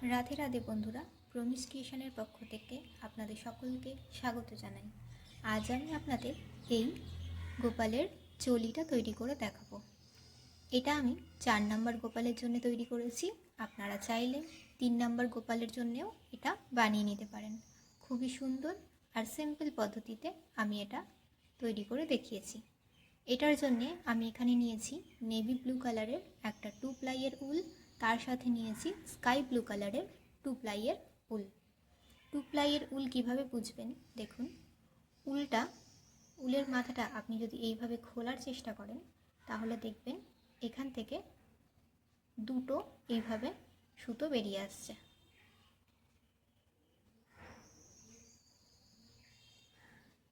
রাধে রাধে বন্ধুরা, প্রমিস ক্রিয়েশনের পক্ষ থেকে আপনাদের সকলকে স্বাগত জানাই। আজ আমি আপনাদের এই গোপালের চলিটা তৈরি করে দেখাবো। এটা আমি 4 নম্বর গোপালের জন্য তৈরি করেছি। আপনারা চাইলে 3 নম্বর গোপালের জন্যেও এটা বানিয়ে নিতে পারেন। খুবই সুন্দর আর সিম্পল পদ্ধতিতে আমি এটা তৈরি করে দেখিয়েছি। এটার জন্যে আমি এখানে নিয়েছি নেভি ব্লু কালারের একটা 2 প্লাইয়ের উল, তার সাথে নিয়েছি স্কাই ব্লু কালারের 2 প্লাইয়ের উল। 2 প্লাইয়ের উল কীভাবে বুঝবেন দেখুন। উলের মাথাটা আপনি যদি এইভাবে খোলার চেষ্টা করেন তাহলে দেখবেন এখান থেকে দুটো এইভাবে সুতো বেরিয়ে আসছে।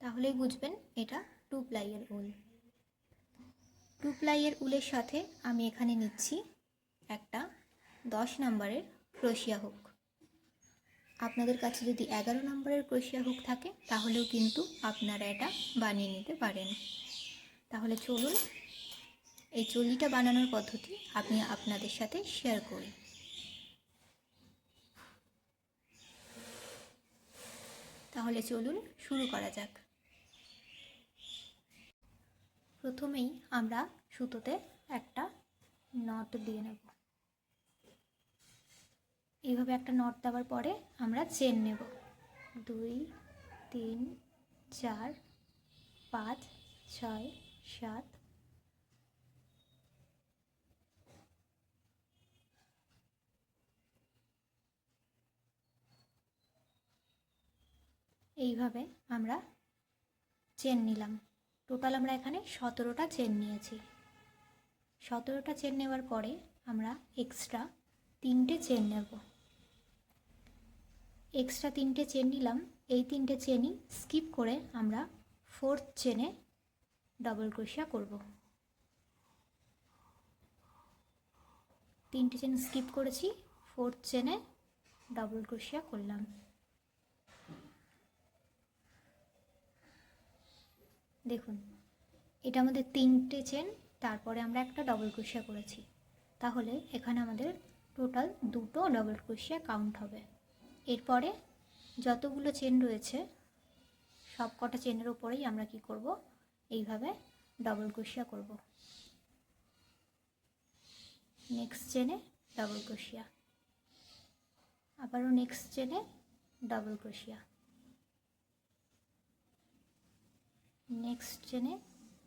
তাহলেই বুঝবেন এটা 2 প্লাইয়ের উল। 2 প্লাইয়ের উলের সাথে আমি এখানে নিচ্ছি একটা 10 নম্বরের ক্রোশিয়া হুক। আপনাদের কাছে যদি 11 নম্বরের ক্রোশিয়া হুক থাকে তাহলেও কিন্তু আপনারা এটা বানিয়ে নিতে পারেন। তাহলে চলুন এই চলিটা বানানোর পদ্ধতি আমি আপনাদের সাথে শেয়ার করি। তাহলে চলুন শুরু করা যাক। প্রথমেই আমরা সুতোতে একটা নট দিয়ে নেব। এইভাবে একটা নট দেওয়ার পরে আমরা চেন নেব 2 3 4 5 6 7। এইভাবে আমরা চেন নিলাম। টোটাল আমরা এখানে 17টা চেন নিয়েছি। 17টা চেন নেওয়ার পরে আমরা এক্সট্রা 3টে চেন নেব। এক্সট্রা 3টে চেন নিলাম। এই 3টে চেনই স্কিপ করে আমরা 4th চেনে ডবল ক্রোশিয়া করব। 3টে চেন স্কিপ করেছি, 4th চেনে ডবল ক্রোশিয়া করলাম। দেখুন এটা আমাদের 3টে চেন, তারপরে আমরা একটা ডবল ক্রোশিয়া করেছি। তাহলে এখানে আমাদের টোটাল 2টো ডবল ক্রোশিয়া কাউন্ট হবে। এরপরে যতগুলো চেন রয়েছে সব কটা চেনের ওপরেই আমরা কি করব, এইভাবে ডবল ক্রোশিয়া করব। নেক্সট চেনে ডবল ক্রোশিয়া, আবারও নেক্সট চেনে ডবল ক্রোশিয়া, নেক্সট চেনে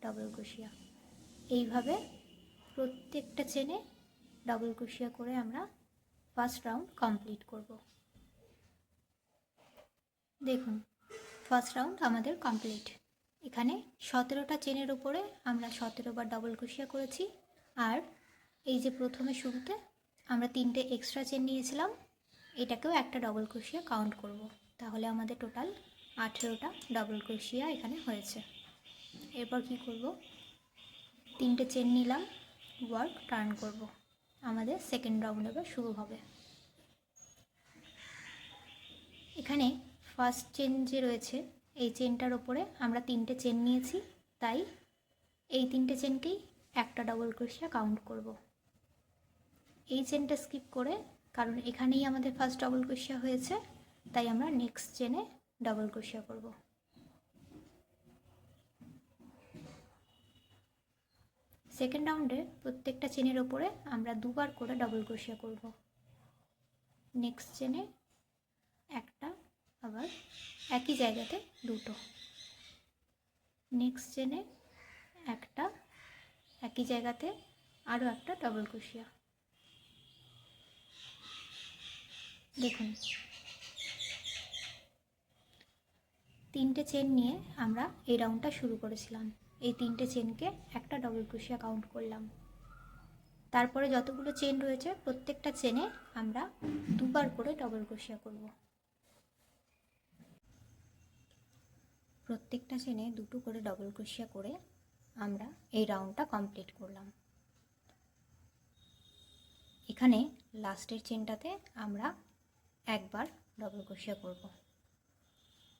ডবল ক্রোশিয়া। এইভাবে প্রত্যেকটা চেনে ডবল ক্রোশিয়া করে আমরা ফার্স্ট রাউন্ড কমপ্লিট করব। দেখুন ফার্স্ট রাউন্ড আমাদের কমপ্লিট। এখানে 17টা চেনের উপরে আমরা 17 বার ডবল ক্রোশিয়া করেছি। আর এই যে প্রথমে শুরুতে আমরা 3টে এক্সট্রা চেন নিয়েছিলাম, এটাকেও একটা ডবল ক্রোশিয়া কাউন্ট করব। তাহলে আমাদের টোটাল 18টা ডবল ক্রোশিয়া এখানে হয়েছে। এরপর কি করব, 3টে চেন নিলাম, ওয়ার্ক টার্ন করব। আমাদের সেকেন্ড রাউন্ড এবার শুরু হবে। এখানে ফার্স্ট চেন যে রয়েছে এই চেনটার ওপরে আমরা 3টে চেন নিয়েছি, তাই এই 3টে চেনকেই একটা ডবল ক্রোশিয়া কাউন্ট করব। এই চেনটা স্কিপ করে, কারণ এখানেই আমাদের ফার্স্ট ডবল ক্রোশিয়া হয়েছে, তাই আমরা নেক্সট চেনে ডবল ক্রোশিয়া করব। সেকেন্ড রাউন্ডে প্রত্যেকটা চেনের ওপরে আমরা 2বার করে ডবল ক্রোশিয়া করব। নেক্সট চেনে একটা, আবার একই জায়গাতে 2টো, নেক্সট চেনে একটা, একই জায়গাতে আরও একটা ডবল ক্রোশিয়া। দেখুন 3টে চেন নিয়ে আমরা এই রাউন্ডটা শুরু করেছিলাম। এই 3টে চেনকে একটা ডবল ক্রোশিয়া কাউন্ট করলাম। তারপরে যতগুলো চেন রয়েছে প্রত্যেকটা চেনে আমরা 2বার করে ডবল ক্রোশিয়া করব। প্রত্যেকটা চেনে 2টো করে ডবল ক্রোশিয়া করে আমরা এই রাউন্ডটা কমপ্লিট করলাম। এখানে লাস্টের চেনটাতে আমরা একবার ডবল ক্রোশিয়া করব।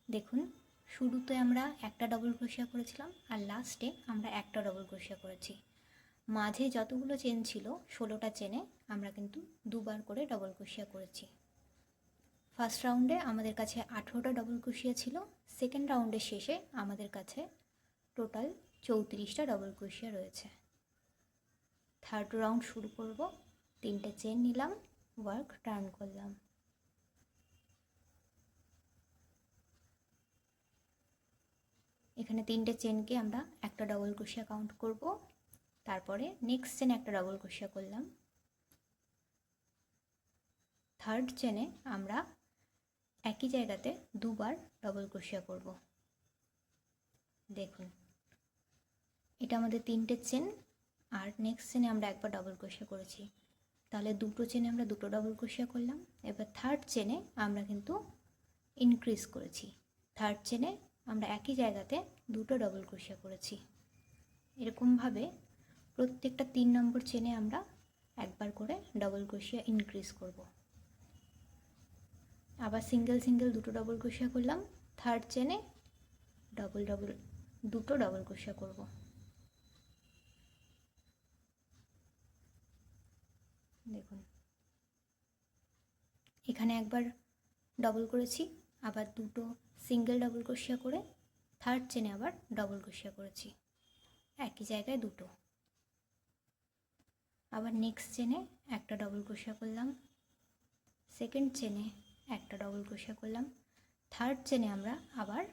দেখুন শুরুতে আমরা একটা ডবল ক্রোশিয়া করেছিলাম আর লাস্টে আমরা একটা ডবল ক্রোশিয়া করেছি। মাঝে যতগুলো চেন ছিল 16টা চেনে আমরা কিন্তু 2বার করে ডবল ক্রোশিয়া করেছি। ফার্স্ট রাউন্ডে আমাদের কাছে 18টা ডবল ক্রোশিয়া ছিল, সেকেন্ড রাউন্ডের শেষে আমাদের কাছে টোটাল 34টা ডবল ক্রোশিয়া রয়েছে। থার্ড রাউন্ড শুরু করব। 3টে চেন নিলাম, ওয়ার্ক টার্ন করলাম। এখানে 3টে চেনকে আমরা একটা ডবল ক্রোশিয়া কাউন্ট করব। তারপরে নেক্সট চেনে একটা ডবল ক্রোশিয়া করলাম। থার্ড চেনে আমরা একই জায়গাতে দুবার ডবল ক্রোশিয়া করব। দেখুন, এটা আমাদের 3টে চেন, আর নেক্সট চেনে আমরা একবার ডবল ক্রোশিয়া করেছি, তাহলে দুটো চেনে আমরা দুটো ডবল ক্রোশিয়া করলাম। এবার থার্ড চেনে আমরা কিন্তু ইনক্রিজ করেছি, থার্ড চেনে আমরা একই জায়গাতে দুটো ডবল ক্রোশিয়া করেছি। এরকমভাবে প্রত্যেকটা 3 নম্বর চেনে আমরা একবার করে ডবল ক্রোশিয়া ইনক্রিজ করব। আবার সিঙ্গেল সিঙ্গেল দুটো ডবল ক্রোশিয়া করলাম, থার্ড চেনে দুটো ডবল ক্রোশিয়া করব। দেখুন, এখানে একবার ডবল করেছি, আবার দুটো সিঙ্গেল ডবল ক্রোশিয়া করে থার্ড চেনে আবার ডবল ক্রোশিয়া করেছি, একই জায়গায় দুটো। আবার নেক্সট চেনে একটা ডবল ক্রোশিয়া করলাম, সেকেন্ড চেনে একটা ডবল ক্রোশিয়া করলাম, থার্ড চেনে আমরা আবার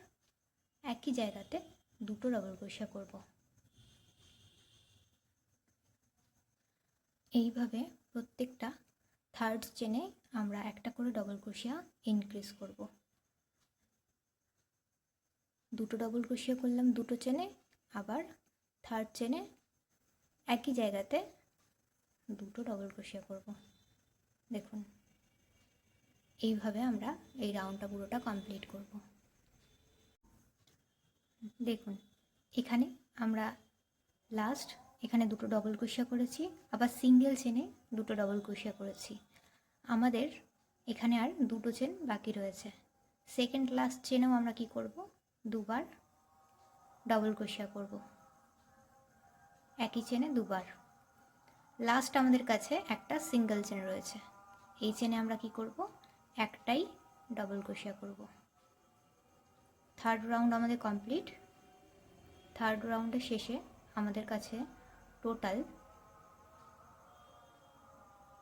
একই জায়গাতে দুটো ডবল ক্রোশিয়া করব। এইভাবে প্রত্যেকটা থার্ড চেনে আমরা একটা করে ডবল ক্রোশিয়া ইনক্রিজ করব। দুটো ডবল ক্রোশিয়া করলাম দুটো চেনে, আবার থার্ড চেনে একই জায়গাতে দুটো ডবল ক্রোশিয়া করব। দেখুন, এইভাবে আমরা এই রাউন্ডটা পুরোটা কমপ্লিট করব। দেখুন, এখানে আমরা লাস্ট এখানে দুটো ডবল ক্রোশিয়া করেছি, আবার সিঙ্গেল চেনে দুটো ডবল ক্রোশিয়া করেছি। আমাদের এখানে আর দুটো চেন বাকি রয়েছে। সেকেন্ড লাস্ট চেনেও আমরা কি করব, দুবার ডবল ক্রোশিয়া করব, একই চেনে দুবার। লাস্ট আমাদের কাছে একটা সিঙ্গেল চেন রয়েছে, এই চেনে আমরা কি করব, একটাই ডবল ক্রোশিয়া করব। থার্ড রাউন্ড আমাদের কমপ্লিট। থার্ড রাউন্ডের শেষে আমাদের কাছে টোটাল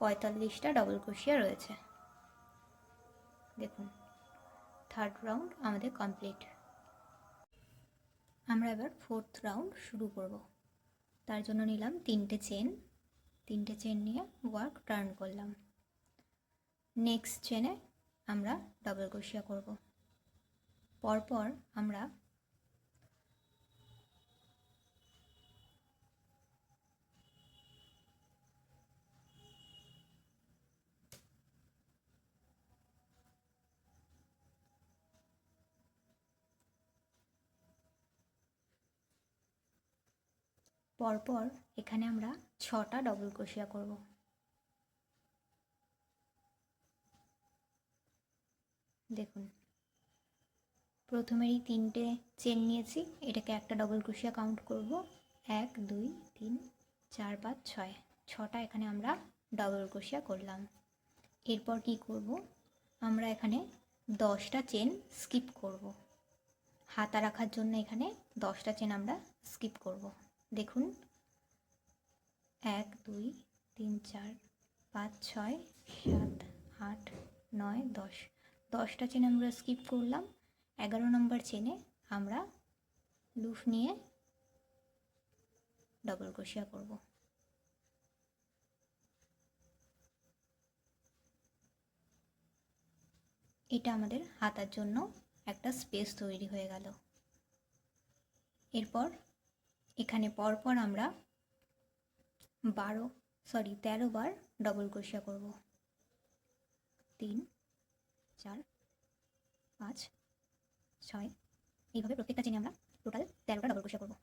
45টা ডবল ক্রোশিয়া রয়েছে। দেখুন, থার্ড রাউন্ড আমাদের কমপ্লিট। আমরা এবার ফোর্থ রাউন্ড শুরু করব। তার জন্য নিলাম 3টে চেন, 3টে চেন নিয়ে ওয়ার্ক টার্ন করলাম। নেক্সট চেনে আমরা ডবল ক্রোশিয়া করব। পরপর আমরা এখানে আমরা 6টা ডবল ক্রোশিয়া করব। দেখুন, প্রথমেরই 3টে চেন নিয়েছি, এটাকে একটা ডবল ক্রোশিয়া কাউন্ট করব। 1 2 3 4 5 6, 6টা এখানে আমরা ডবল ক্রোশিয়া করলাম। এরপর কি করব, আমরা এখানে 10টা চেন স্কিপ করব। হাতা রাখার জন্য এখানে 10টা চেন আমরা স্কিপ করব। দেখুন, 1 2 3 4 5 6 7 8 9 10, 10টা চেন আমরা স্কিপ করলাম। 11 নম্বর চেনে আমরা লুপ নিয়ে ডবল ক্রোশিয়া করব। এটা আমাদের হাতার জন্য একটা স্পেস তৈরি হয়ে গেল। এরপর এখানে পরপর আমরা 13 বার ডবল ক্রোশিয়া করব। 3 4 5 6, এইভাবে প্রত্যেকটা চেনে আমরা টোটাল 13টা ডবল ক্রোশিয়া করব।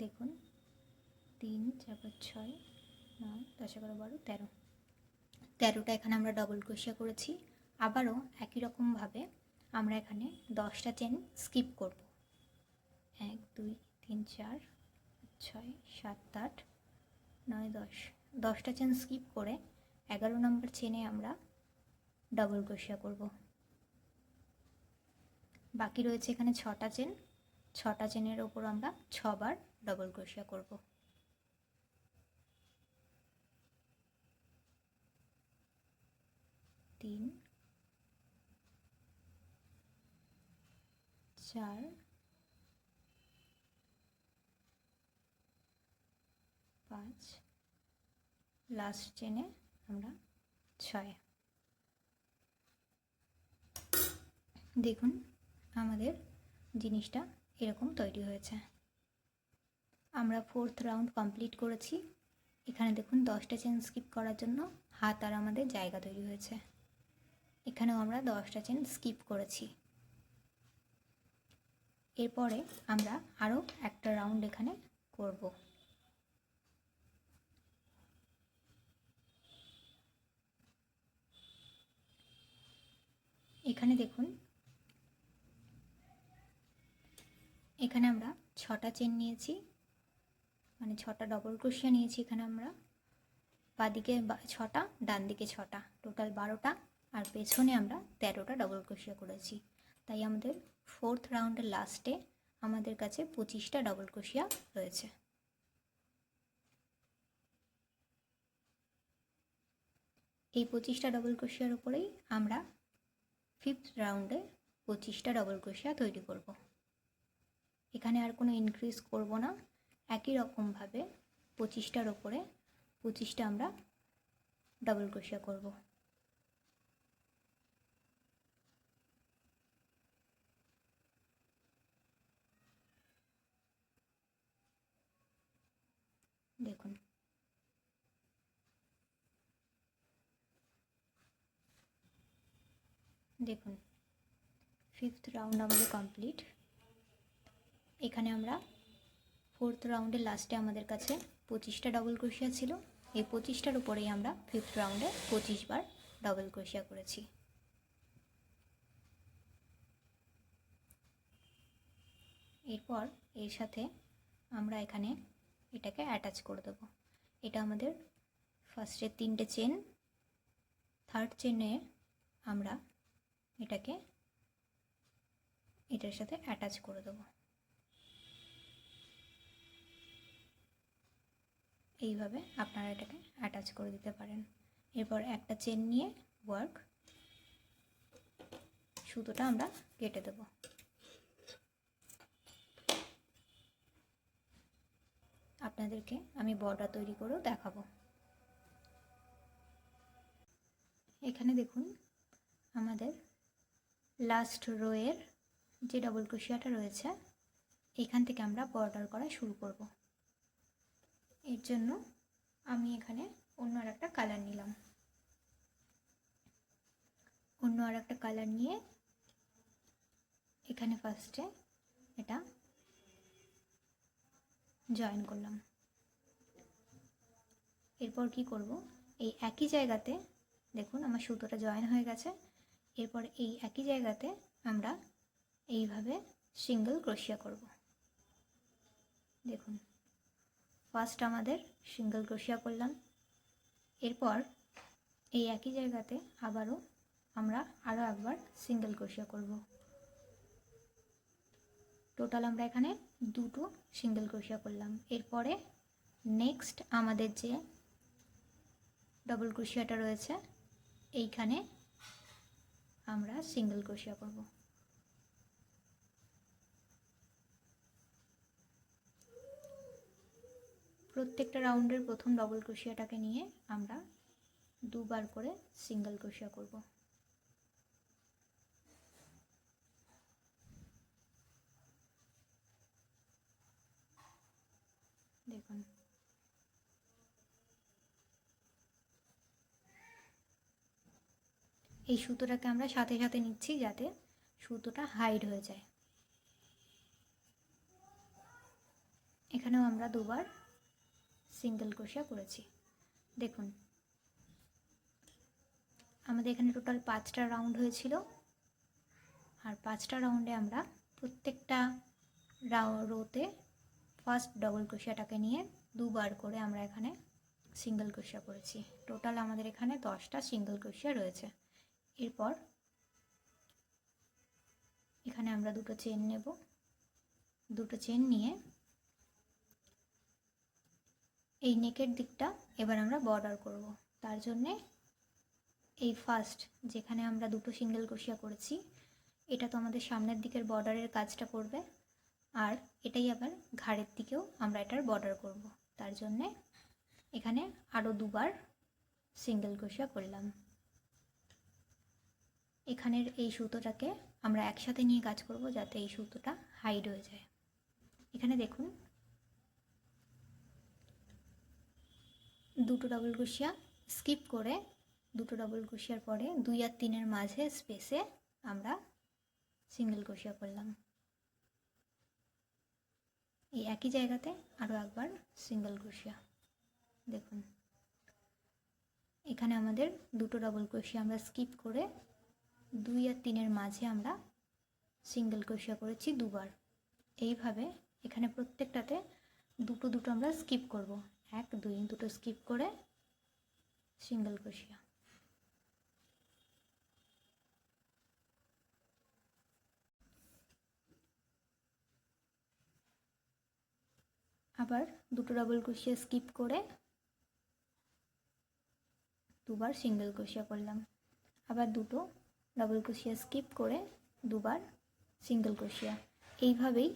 দেখুন, 3 4 5 6 9 10 11 12 13টা এখানে আমরা ডবল ক্রোশিয়া করেছি। আবারও একই রকমভাবে আমরা এখানে 10টা চেন স্কিপ করব। 1 2 3 4 6 7 8 9 10, 10টা চেন স্কিপ করে 11 নম্বর চেনে আমরা ডবল ক্রোশিয়া করব। বাকি রয়েছে এখানে 6টা চেন, 6টা চেনের ওপর আমরা 6 বার ডবল ক্রোশিয়া করব। 3 4 5, লাস্ট চেনে আমরা 6। দেখুন আমাদের জিনিসটা এরকম তৈরি হয়েছে। আমরা 4th রাউন্ড কমপ্লিট করেছি। এখানে দেখুন 10টা চেন স্কিপ করার জন্য হাত আর আমাদের জায়গা তৈরি হয়েছে। এখানেও আমরা 10টা চেন স্কিপ করেছি। এরপরে আমরা আরও একটা রাউন্ড এখানে করব। এখানে দেখুন এখানে আমরা 6টা চেন নিয়েছি, মানে 6টা ডবল ক্রোশিয়া নিয়েছি। এখানে আমরা বাঁদিকে 6টা, ডান দিকে 6টা, টোটাল 12টা, আর পেছনে আমরা 13টা ডবল ক্রোশিয়া করেছি। তাই আমাদের 4th রাউন্ডের লাস্টে আমাদের কাছে 25টা ডবল ক্রোশিয়া রয়েছে। এই 25টা ডবল ক্রোশিয়ার উপরেই আমরা 5th রাউন্ডে 25টা ডবল ক্রোশিয়া তৈরি করব। এখানে আর কোনো ইনক্রিজ করব না, একই রকমভাবে 25টার ওপরে 25টা আমরা ডবল ক্রোশিয়া করব। দেখুন দেখুন 5th রাউন্ড আমাদের কমপ্লিট। এখানে আমরা 4th রাউন্ডের লাস্টে আমাদের কাছে 25টা ডবল ক্রোশিয়া ছিল। এই 25টার উপরেই আমরা 5th রাউন্ডে 25 বার ডবল ক্রোশিয়া করেছি। এরপর এর সাথে আমরা এখানে এটাকে অ্যাটাচ করে দেবো। এটা আমাদের ফার্স্টের 3টে চেন, 3rd চেনে আমরা এটাকে এটার সাথে অ্যাটাচ করে দেবো। এইভাবে আপনারা এটাকে অ্যাটাচ করে দিতে পারেন। এরপর একটা চেন নিয়ে ওয়ার্ক সুতোটা আমরা কেটে দেব। আপনাদেরকে আমি বর্ডার তৈরি করেও দেখাবো। এখানে দেখুন আমাদের লাস্ট রোয়ের যে ডবল ক্রোশিয়াটা রয়েছে এখান থেকে আমরা বর্ডার করা শুরু করব। এর জন্য আমি এখানে অন্য আর একটা কালার নিলাম। অন্য আর একটা কালার নিয়ে এখানে ফার্স্টে এটা জয়েন করলাম। এরপর কি করব, এই একই জায়গাতে দেখুন আমার সুতোটা জয়েন হয়ে গেছে। এরপর এই একই জায়গাতে আমরা এইভাবে সিঙ্গেল ক্রোশিয়া করব। দেখুন ফার্স্ট আমাদের সিঙ্গেল ক্রোশিয়া করলাম। এরপর এই একই জায়গাতে আবারও আমরা আরও একবার সিঙ্গেল ক্রোশিয়া করব। টোটাল আমরা এখানে 2টো সিঙ্গেল ক্রোশিয়া করলাম। এরপরে নেক্সট আমাদের যে ডবল ক্রোশিয়াটা রয়েছে এইখানে আমরা সিঙ্গেল ক্রোশিয়া করব। প্রত্যেকটা রাউন্ডের প্রথম ডবল ক্রোশিয়াটাকে নিয়ে আমরা 2বার করে সিঙ্গেল ক্রোশিয়া করব। দেখুন এই সুতোটাকে আমরা সাথে সাথে নিচ্ছি যাতে সুতোটা হাইড হয়ে যায়। এখানেও আমরা 2বার সিঙ্গেল ক্রোশিয়া করেছি। দেখুন আমাদের এখানে টোটাল 5টা রাউন্ড হয়েছিল। আর 5টা রাউন্ডে আমরা প্রত্যেকটা রোতে ফার্স্ট ডবল ক্রোশিয়াটাকে নিয়ে 2বার করে আমরা এখানে সিঙ্গেল ক্রোশিয়া করেছি। টোটাল আমাদের এখানে 10টা সিঙ্গেল ক্রোশিয়া রয়েছে। এরপর এখানে আমরা দুটো চেন নেব, দুটো চেন নিয়ে এই নেকের দিকটা এবার আমরা বর্ডার করব। তার জন্যে এই ফার্স্ট যেখানে আমরা দুটো সিঙ্গেল ক্রোশিয়া করেছি এটা তো আমাদের সামনের দিকের বর্ডারের কাজটা করবে, আর এটাই আবার ঘাড়ের দিকেও আমরা এটার বর্ডার করব। তার জন্যে এখানে আরও 2বার সিঙ্গেল ক্রোশিয়া করলাম। এখানের এই সুতোটাকে আমরা একসাথে নিয়ে কাজ করব যাতে এই সুতোটা হাইড হয়ে যায়। এখানে দেখুন দুটো ডবল ক্রোশিয়া স্কিপ করে দুটো ডবল ক্রোশিয়ার পরে 2 আর 3-এর মাঝে স্পেসে আমরা সিঙ্গেল ক্রোশিয়া করলাম। এই একই জায়গাতে আরও একবার সিঙ্গেল ক্রোশিয়া। দেখুন এখানে আমাদের দুটো ডবল ক্রোশিয়া আমরা স্কিপ করে 2 আর 3-এর মাঝে আমরা সিঙ্গেল ক্রোশিয়া করেছি 2বার। এইভাবে এখানে প্রত্যেকটাতে দুটো দুটো আমরা স্কিপ করব, 1 2 দুটো স্কিপ করে সিঙ্গেল ক্রোশিয়া। আবার দুটো ডবল ক্রোশিয়া স্কিপ করে 2বার সিঙ্গেল ক্রোশিয়া করলাম। আবার দুটো ডবল ক্রোশিয়া স্কিপ করে 2বার সিঙ্গেল ক্রোশিয়া। এইভাবেই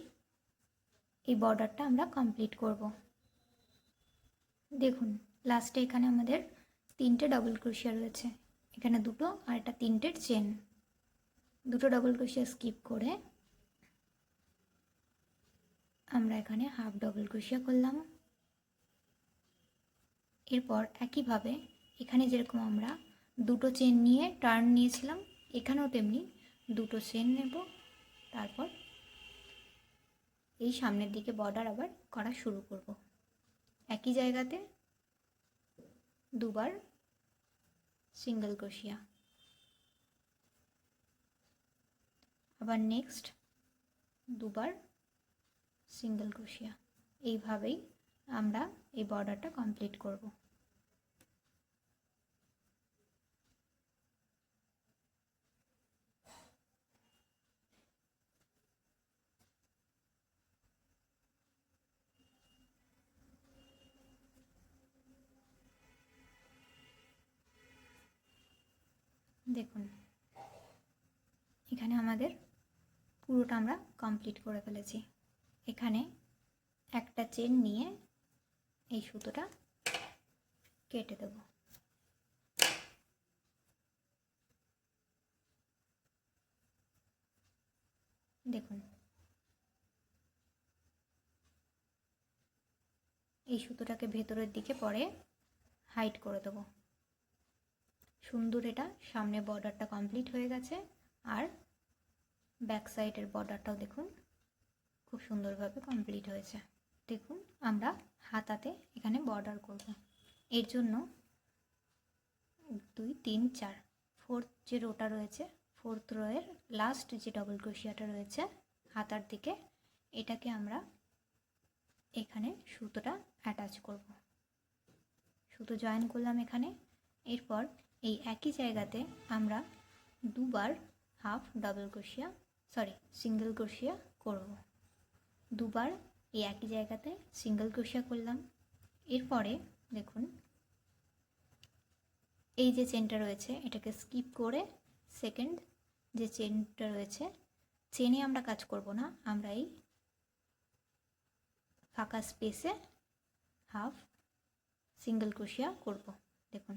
এই বর্ডারটা আমরা কমপ্লিট করব। দেখুন লাস্টে এখানে আমাদের 3টে ডবল ক্রোশিয়া রয়েছে, এখানে দুটো আর একটা 3টের চেন। দুটো ডবল ক্রোশিয়া স্কিপ করে আমরা এখানে হাফ ডবল ক্রোশিয়া করলাম। এরপর একইভাবে এখানে যেরকম আমরা দুটো চেন নিয়ে টার্ন নিয়েছিলাম এখানেও তেমনি দুটো চেন নেব, তারপর এই সামনের দিকে বর্ডার আবার করা শুরু করব। একই জায়গাতে 2বার সিঙ্গেল ক্রোশিয়া। আবার নেক্সট 2বার সিঙ্গেল ক্রোশিয়া। এইভাবেই আমরা এই বর্ডারটা কমপ্লিট করব। দেখুন এখানে আমাদের পুরোটা আমরা কমপ্লিট করে ফেলেছি। এখানে একটা চেন নিয়ে এই সুতোটা কেটে দেব। দেখুন এই সুতোটাকে ভেতরের দিকে পরে হাইড করে দেব। সুন্দর এটা সামনে বর্ডারটা কমপ্লিট হয়ে গেছে, আর ব্যাক সাইডের বর্ডারটাও দেখুন খুব সুন্দরভাবে কমপ্লিট হয়েছে। দেখুন আমরা হাতাতে এখানে বর্ডার করব। এর জন্য 2 3 4 4th যে রোটা রয়েছে 4th রোয়ের লাস্ট যে ডবল ক্রোশিয়াটা রয়েছে হাতার দিকে, এটাকে আমরা এখানে সুতোটা অ্যাটাচ করব। সুতো জয়েন করলাম এখানে। এরপর এই একই জায়গাতে আমরা 2বার হাফ ডবল ক্রোশিয়া সিঙ্গেল ক্রোশিয়া করব। 2বার এই একই জায়গাতে সিঙ্গেল ক্রোশিয়া করলাম। এরপরে দেখুন এই যে চেনটা রয়েছে এটাকে স্কিপ করে সেকেন্ড যে চেনটা রয়েছে, চেনে আমরা কাজ করব না, আমরা এই ফাঁকা স্পেসে হাফ সিঙ্গেল ক্রোশিয়া করব। দেখুন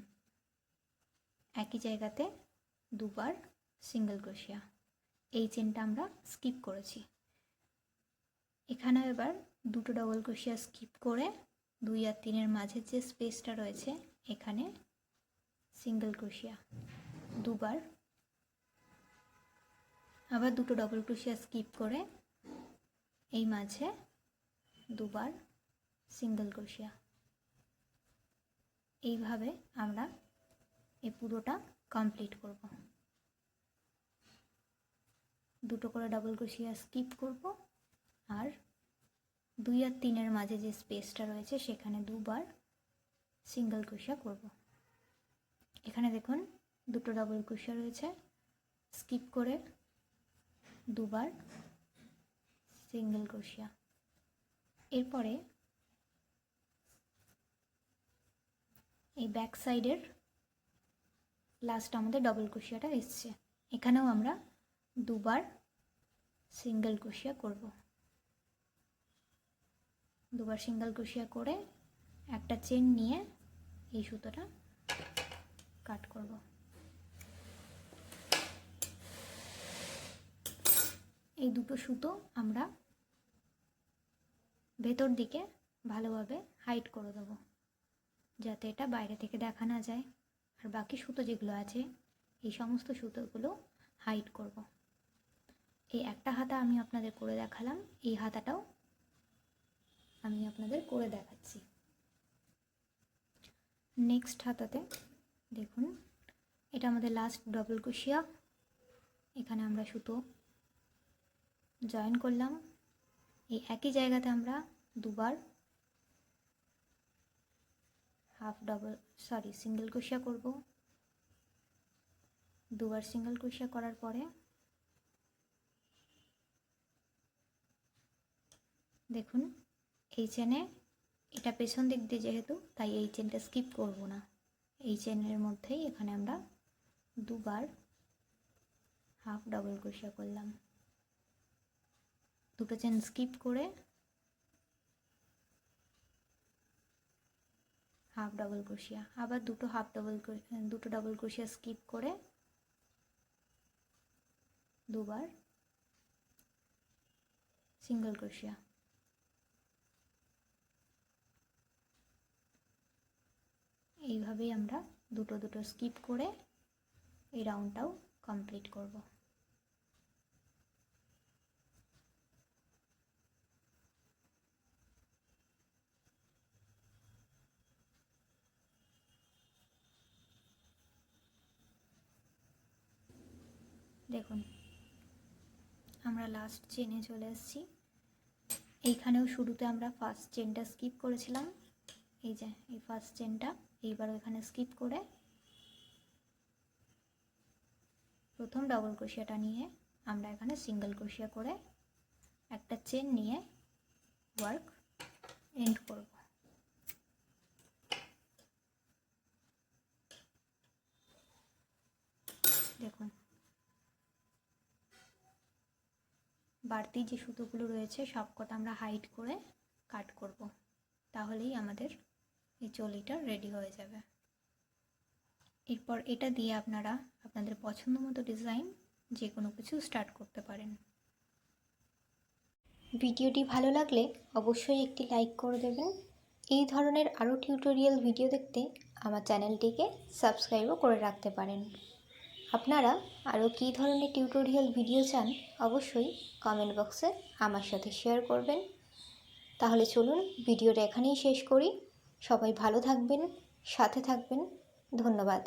একই জায়গাতে 2বার সিঙ্গেল ক্রোশিয়া। এই চেনটা আমরা স্কিপ করেছি। এখানে এবার দুটো ডবল ক্রোশিয়া স্কিপ করে 2 আর 3-এর মাঝে যে স্পেসটা রয়েছে এখানে সিঙ্গেল ক্রোশিয়া 2বার। আবার দুটো ডবল ক্রোশিয়া স্কিপ করে এই মাঝে 2বার সিঙ্গেল ক্রোশিয়া। এইভাবে আমরা এই পুরোটা কমপ্লিট করব। দুটো করে ডাবল ক্রোশিয়া স্কিপ করব, আর 2 আর 3-এর মাঝে যে স্পেসটা রয়েছে সেখানে দুবার সিঙ্গেল ক্রোশিয়া করব। এখানে দেখুন দুটো ডাবল ক্রোশিয়া রয়েছে, স্কিপ করে দুবার সিঙ্গেল ক্রোশিয়া। এরপরে এই ব্যাক সাইডের লাস্ট আমাদের ডাবল ক্রোশিয়াটা এসছে, এখানেও আমরা দুবার সিঙ্গেল ক্রোশিয়া করব। দুবার সিঙ্গেল ক্রোশিয়া করে একটা চেন নিয়ে এই সুতোটা কাট করব। এই দুটো সুতো আমরা ভেতর দিকে ভালোভাবে হাইড করে দেবো, যাতে এটা বাইরে থেকে দেখা না যায়। আর বাকি সুতো যেগুলো আছে এই সমস্ত সুতোগুলো হাইড করব। এই একটা হাতা আমি আপনাদের করে দেখালাম, এই হাতাটাও আমি আপনাদের করে দেখাচ্ছি। নেক্সট হাতাতে দেখুন এটা আমাদের লাস্ট ডাবল ক্রোশিয়া, এখানে আমরা সুতো জয়েন করলাম। এই একই জায়গাতে আমরা দুবার সিঙ্গেল ক্রোশিয়া করব। দুবার সিঙ্গেল ক্রোশিয়া করার পরে দেখুন এই চেনে, এটা পেছন দিক দিয়ে যেহেতু তাই এই চেনটা স্কিপ করব না, এই চেনের মধ্যেই এখানে আমরা দুবার হাফ ডাবল ক্রোশিয়া করলাম। দুটো চেন স্কিপ করে হাফ ডাবল ক্রোশিয়া, আবার দুটো ডাবল ক্রোশিয়া স্কিপ করে দুবার সিঙ্গেল ক্রোশিয়া। এইভাবেই আমরা দুটো স্কিপ করে এই রাউন্ডটাও কমপ্লিট করব। দেখুন আমরা লাস্ট চেনে চলে এসেছি। এইখানেও শুরুতে আমরা ফার্স্ট চেনটা স্কিপ করেছিলাম, এই যে এই ফার্স্ট চেনটা, এইবার এখানে স্কিপ করে প্রথম ডাবল ক্রোশিয়াটা নিয়ে আমরা এখানে সিঙ্গেল ক্রোশিয়া করে একটা চেন নিয়ে ওয়ার্ক এন্ড করব। দেখুন বাড়তি যে সুতোগুলো রয়েছে সব কটা আমরা হাইড করে কাট করব, তাহলেই আমাদের এই চলিটা রেডি হয়ে যাবে। এরপর এটা দিয়ে আপনারা আপনাদের পছন্দ মতো ডিজাইন যে কোনো কিছু স্টার্ট করতে পারেন। ভিডিওটি ভালো লাগলে অবশ্যই একটি লাইক করে দেবেন। এই ধরনের আরও টিউটোরিয়াল ভিডিও দেখতে আমার চ্যানেলটিকে সাবস্ক্রাইবও করে রাখতে পারেন। আপনারা আরও কী ধরনের টিউটোরিয়াল ভিডিও চান অবশ্যই কমেন্ট বক্সে আমার সাথে শেয়ার করবেন। তাহলে চলুন ভিডিওটা এখানেই শেষ করি। সবাই ভালো থাকবেন, সাথে থাকবেন। ধন্যবাদ।